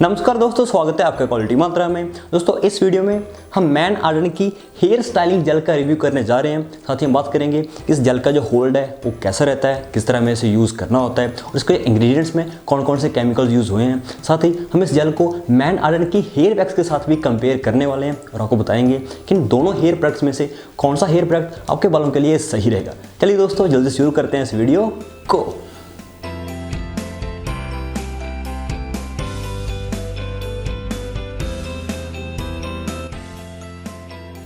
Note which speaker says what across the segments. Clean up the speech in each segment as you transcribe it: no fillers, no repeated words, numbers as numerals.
Speaker 1: नमस्कार दोस्तों, स्वागत है आपका क्वालिटी मंत्रा में। दोस्तों इस वीडियो में हम मैन आर्डन की हेयर स्टाइलिंग जेल का रिव्यू करने जा रहे हैं। साथ ही हम बात करेंगे कि इस जेल का जो होल्ड है वो कैसा रहता है, किस तरह में इसे यूज़ करना होता है और इसके इंग्रेडिएंट्स में कौन कौन से केमिकल्स यूज़ हुए हैं। साथ ही हम इस जेल को मैन आर्डन की हेयर वैक्स के साथ भी कंपेयर करने वाले हैं और आपको बताएंगे कि इन दोनों हेयर प्रोडक्ट्स में से कौन सा हेयर प्रोडक्ट आपके बालों के लिए सही रहेगा। चलिए दोस्तों जल्दी शुरू करते हैं इस वीडियो को।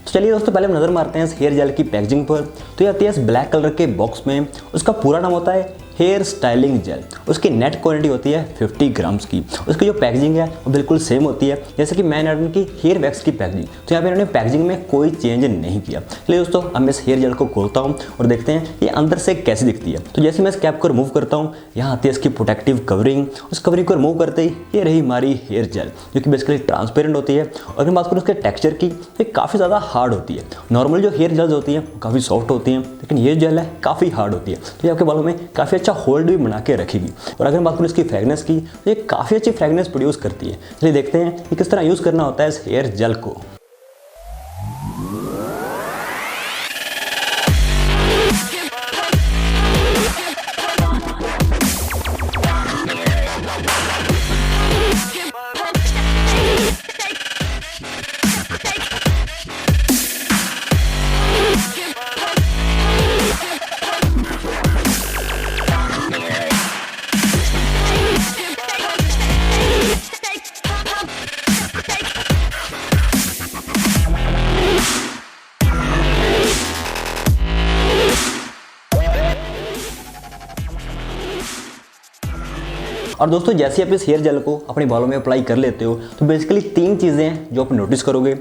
Speaker 1: चलिए दोस्तों पहले हम नज़र मारते हैं इस हेयर जेल की पैकेजिंग पर। तो ये आती है इस ब्लैक कलर के बॉक्स में। उसका पूरा नाम होता है हेयर स्टाइलिंग जेल। उसकी नेट क्वांटिटी होती है 50 ग्राम्स की। उसकी जो पैकेजिंग है वो बिल्कुल सेम होती है जैसे कि मैन आर्डन की हेयर वैक्स की पैकेजिंग। तो यहाँ पे इन्होंने पैकेजिंग में कोई चेंज नहीं किया। चलिए दोस्तों अब मैं इस हेयर जेल को खोलता हूँ और देखते हैं ये अंदर से कैसी दिखती है। तो जैसे मैं इस कैप को रिमूव करता हूँ, यहाँ आती है इसकी प्रोटेक्टिव कवरिंग। उस कवरिंग को रिमूव करते ही ये रही हमारी हेयर जेल जो कि बेसिकली ट्रांसपेरेंट होती है। और अगर बात करूँ उसके टेक्स्चर की, ये काफ़ी ज़्यादा हार्ड होती है। नॉर्मल जो हेयर जेल्स होती हैं वो काफ़ी सॉफ्ट होती हैं, लेकिन ये जेल है काफ़ी हार्ड होती है। तो ये आपके बालों में काफ़ी अच्छा होल्ड भी बना के रखेगी। और अगर बात करूँ इसकी फ्रेगनेंस की, तो ये काफ़ी अच्छी फ्रेगनेंस प्रोड्यूस करती है। चलिए देखते हैं कि किस तरह यूज़ करना होता है इस हेयर जेल को। और दोस्तों जैसे आप इस हेयर जेल को अपने बालों में अप्लाई कर लेते हो तो बेसिकली 3 चीज़ें हैं जो आप नोटिस करोगे।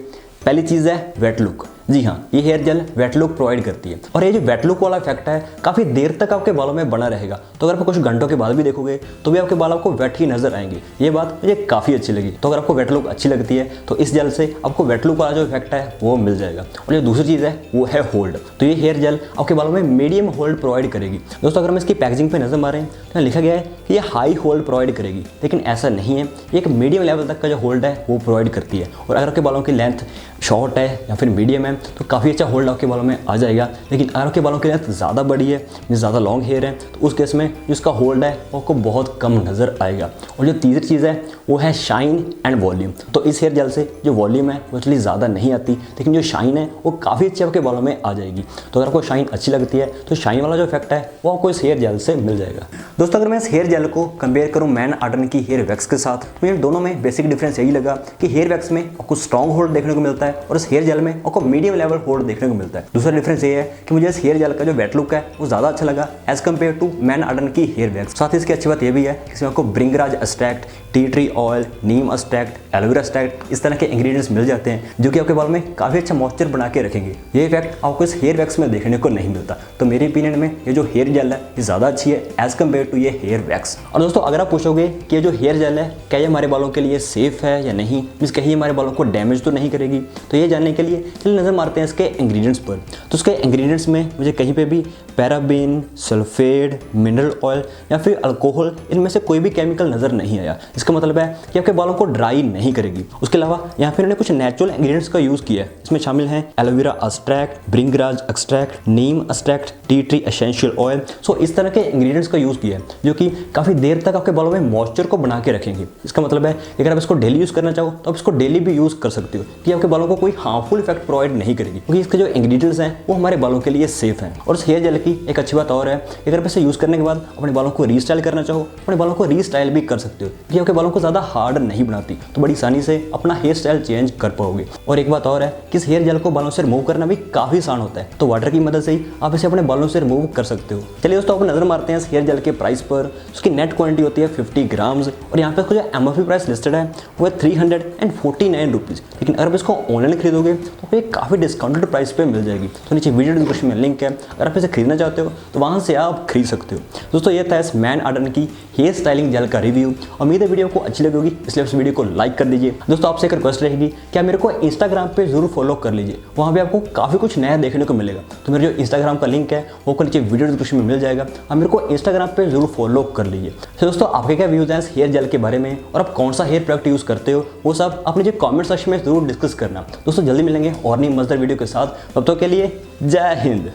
Speaker 1: पहली चीज़ है वेट लुक। जी हाँ, ये hair gel wet look provide करती है और ये जो वेट लुक वाला इफेक्ट है काफ़ी देर तक आपके बालों में बना रहेगा। तो अगर आप कुछ घंटों के बाद भी देखोगे तो भी आपके बाल आपको वेट ही नजर आएंगे। ये बात मुझे काफ़ी अच्छी लगी। तो अगर आपको वेट लुक अच्छी लगती है तो इस जेल से आपको वेट लुक वाला जो इफेक्ट है वो मिल जाएगा। और जो दूसरी चीज़ है वो है होल्ड। तो ये हेयर जेल आपके बालों में मीडियम होल्ड प्रोवाइड करेगी। दोस्तों अगर हम इसकी पैकेजिंग पर नजर मारें तो लिखा गया है कि ये हाई होल्ड प्रोवाइड करेगी, लेकिन ऐसा नहीं है। ये एक मीडियम लेवल तक का जो होल्ड है वो प्रोवाइड करती है। और अगर आपके बालों की लेंथ शॉर्ट है या फिर मीडियम है तो काफ़ी अच्छा होल्ड आपके बालों में आ जाएगा। लेकिन अगर आपके बालों की लेंथ ज़्यादा बड़ी है, ज़्यादा लॉन्ग हेयर है, तो उस केस में जिसका होल्ड है वो आपको बहुत कम नज़र आएगा। और जो तीसरी चीज़ है वो है शाइन एंड वॉल्यूम। तो इस हेयर जेल से जो वॉल्यूम है वो एक्चुअली ज़्यादा नहीं आती, लेकिन जो शाइन है वो काफ़ी अच्छी आपके बालों में आ जाएगी। तो अगर आपको शाइन अच्छी लगती है तो शाइन वाला जो इफेक्ट है वो आपको इस हेयर जेल से मिल जाएगा। दोस्तों अगर मैं इस हेयर जेल को कंपेयर करूँ मैन आर्डन की हेयर वैक्स के साथ तो मुझे दोनों में बेसिक डिफरेंस यही लगा कि हेयर वैक्स में आपको स्ट्रॉन्ग होल्ड देखने को मिलता है और इस हेयर जेल में आपको मीडियम लेवल होल्ड देखने को मिलता है। दूसरा डिफरेंस ये है कि मुझे इस हेयर जेल का जो वेट लुक है वो ज़्यादा अच्छा लगा as compare to Man Arden की हेयर वैक्स। साथ ही इसकी अच्छी बात यह भी है कि इसमें आपको भ्रिंग्राज एक्सट्रैक्ट, टी ट्री ऑयल, नीम एक्सट्रैक्ट, एलोवेरा एक्सट्रैक्ट इस तरह के इंग्रेडिएंट्स मिल जाते हैं जो कि आपके बालों में काफ़ी अच्छा मॉइस्चर बना के रखेंगे। ये इफेक्ट आपको इस हेयर वैक्स में देखने को नहीं मिलता। तो मेरे ओपिनियन में ये जो हेयर जेल है ये ज़्यादा अच्छी है एज कम्पेयर टू ये हेयर वैक्स। और दोस्तों अगर आप पूछोगे कि ये जो हेयर जेल है क्या ये हमारे बालों के लिए सेफ है या नहीं, मीन्स कहीं हमारे बालों को डैमेज तो नहीं करेगी, तो ये जानने के लिए चलिए नज़र मारते हैं इसके इंग्रेडिएंट्स पर। तो उसके इंग्रेडिएंट्स में मुझे कहीं पे भी पैराबेन, सल्फेट, मिनरल ऑयल या फिर अल्कोहल इनमें से कोई भी केमिकल नज़र नहीं आया। इसका मतलब है कि आपके बालों को ड्राई नहीं करेगी। उसके अलावा यहाँ पे इन्होंने कुछ नेचुरल इंग्रेडिएंट्स का यूज़ किया है। इसमें शामिल हैं aloe vera extract, bhringraj extract, neem extract, tea tree essential oil. So इस तरह के इंग्रेडिएंट्स का यूज़ किया है जो कि काफ़ी देर तक आपके बालों में मॉइस्चर को बना के रखेंगे। इसका मतलब है अगर आप इसको डेली यूज़ करना चाहो तो आप इसको डेली भी यूज़ कर सकते हो कि आपके बालों को कोई हार्मफुल इफेक्ट प्रोवाइड नहीं करेगी, क्योंकि इसके जो इंग्रेडिएंट्स हैं वो हमारे बालों के लिए सेफ हैं। और इस हेयर जेल की एक अच्छी बात और है, अगर आप इसे यूज़ करने के बाद अपने बालों को रीस्टाइल करना चाहो अपने बालों को रीस्टाइल भी कर सकते हो, क्योंकि आपके बालों को ज़्यादा हार्ड नहीं बनाती, तो बड़ी आसानी से अपना हेयर स्टाइल चेंज कर पाओगे। और एक बात और है कि इस हेयर जेल को बालों से रिमूव करना भी काफ़ी आसान होता है, तो वाटर की मदद से ही आप इसे अपने बालों से रिमूव कर सकते हो। चलिए दोस्तों आप नजर मारते हैं इस हेयर जेल के प्राइस पर। उसकी नेट क्वांटिटी होती है 50 ग्राम्स और यहाँ पे जो MRP प्राइस लिस्टेड है वो है 349 रुपीज़। लेकिन अगर आप इसको ऑनलाइन खरीदोगे तो ये काफ़ी काफ़ी डिस्काउंटेड प्राइस पे मिल जाएगी। तो नीचे वीडियो डिस्क्रिप्शन में लिंक है, अगर आप इसे खरीदना चाहते हो तो वहाँ से आप खरीद सकते हो। दोस्तों ये था इस मैन आर्डन की हेयर स्टाइलिंग जेल का रिव्यू। उम्मीद है वीडियो को अच्छी लगी होगी, इसलिए इस वीडियो को लाइक कर दीजिए। दोस्तों आपसे एक रिक्वेस्ट रहेगी कि आप मेरे को इंस्टाग्राम पे जरूर फॉलो कर लीजिए, वहाँ पे आपको काफ़ी कुछ नया देखने को मिलेगा। तो मेरे जो इंस्टाग्राम का लिंक है वो को नीचे वीडियो डिस्क्रिप्शन में मिल जाएगा, आप मेरे को इंस्टाग्राम पे जरूर फॉलो कर लीजिए। तो दोस्तों आपके क्या व्यूज़ हैं इस हेयर जेल के बारे में और आप कौन सा हेयर प्रोडक्ट यूज़ करते हो, वो सब अपने जो कमेंट सेक्शन में जरूर डिस्कस करना। दोस्तों जल्दी मिलेंगे और नई मजेदार वीडियो के साथ, तब तक के लिए जय हिंद।